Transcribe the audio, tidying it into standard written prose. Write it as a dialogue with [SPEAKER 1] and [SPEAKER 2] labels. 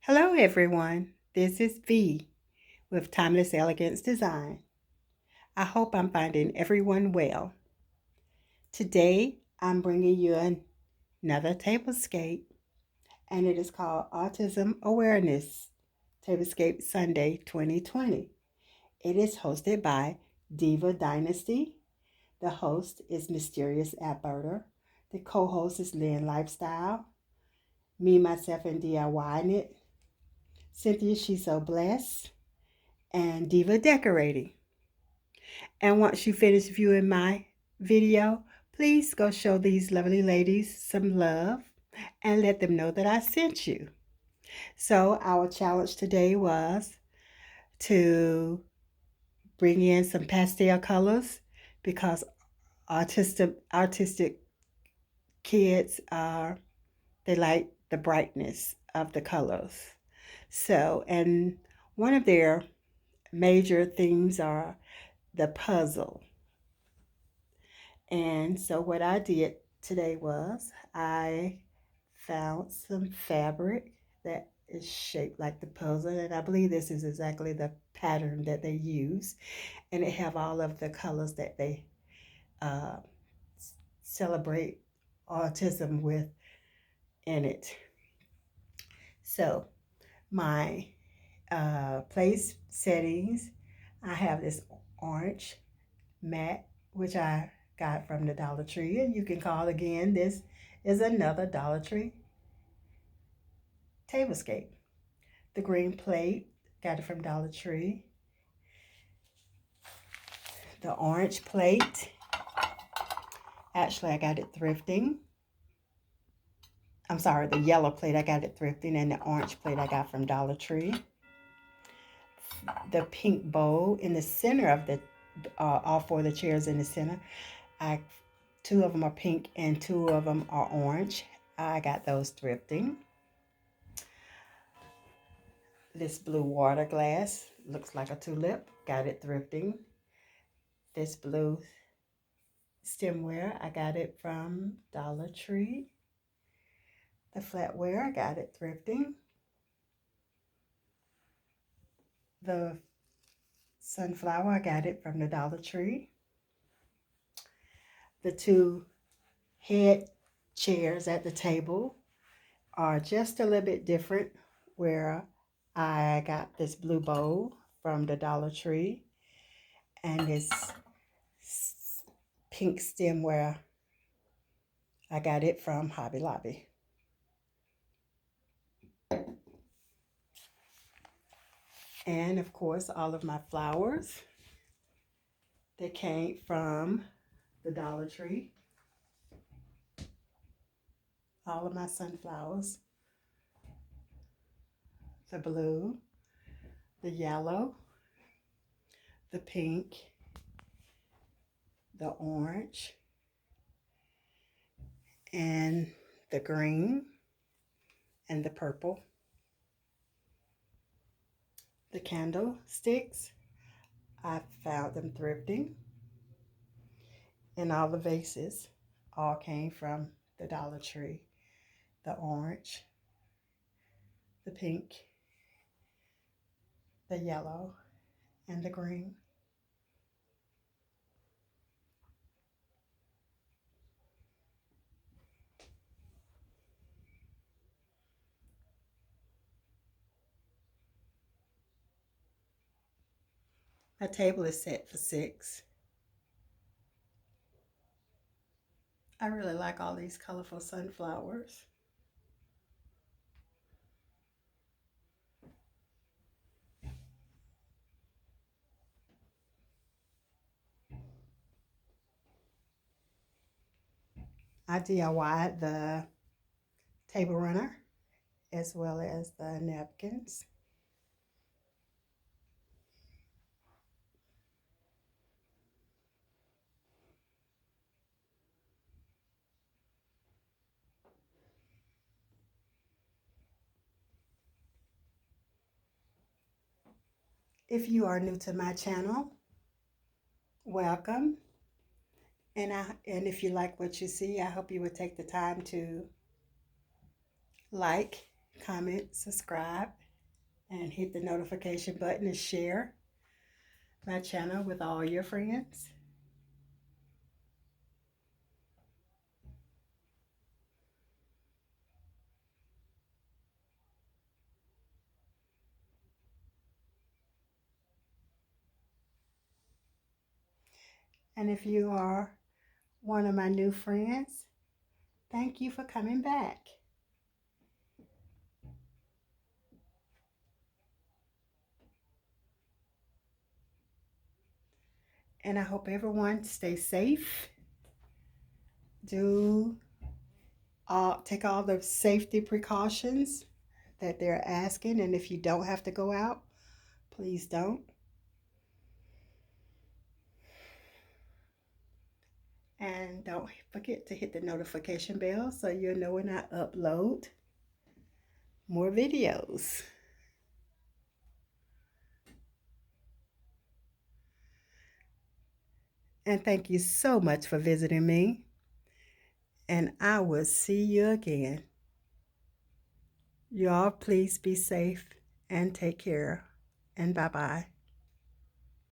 [SPEAKER 1] Hello, everyone. This is V with Timeless Elegance Design. I hope I'm finding everyone well. Today, I'm bringing you another tablescape, and it is called Autism Awareness Tablescape Sunday 2020. It is hosted by Diva Dynasty. The host is Mysterious Alberta. The co-host is Lynn Lifestyle. Me, myself, and DIY it. Cynthia Shesobless and Diva Decorating. And once you finish viewing my video, please go show these lovely ladies some love and let them know that I sent you. So our challenge today was to bring in some pastel colors because artistic kids are they like the brightness of the colors. So, and one of their major themes are the puzzle. And so what I did today was I found some fabric that is shaped like the puzzle, and I believe this is exactly the pattern that they use, and it have all of the colors that they uh, celebrate autism with in it. So my place settings, I have this orange mat, which I got from the Dollar Tree. And you can call again, this is another Dollar Tree tablescape. The green plate, got it from Dollar Tree. The orange plate, actually I got it thrifting. I'm sorry, the yellow plate, I got it thrifting, and the orange plate I got from Dollar Tree. The pink bowl in the center of the, all four of the chairs in the center, I two of them are pink and two of them are orange. I got those thrifting. This blue water glass looks like a tulip, got it thrifting. This blue stemware, I got it from Dollar Tree. The flatware, I got it thrifting. The sunflower, I got it from the Dollar Tree. The two head chairs at the table are just a little bit different, where I got this blue bowl from the Dollar Tree and this pink stemware, I got it from Hobby Lobby. And of course, all of my flowers that came from the Dollar Tree. All of my sunflowers. The blue, the yellow, the pink, the orange, and the green, and the purple. The candlesticks, I found them thrifting. And all the vases all came from the Dollar Tree. The orange, the pink, the yellow, and the green. My table is set for 6. I really like all these colorful sunflowers. I DIY'd the table runner as well as the napkins. If you are new to my channel, welcome. And if you like what you see, I hope you would take the time to like comment, subscribe, and hit the notification button and share my channel with all your friends. And if you are one of my new friends, thank you for coming back. And I hope everyone stays safe. Take all the safety precautions that they're asking. And if you don't have to go out, please don't. And don't forget to hit the notification bell so you'll know when I upload more videos. And thank you so much for visiting me. And I will see you again. Y'all please be safe and take care. And bye-bye.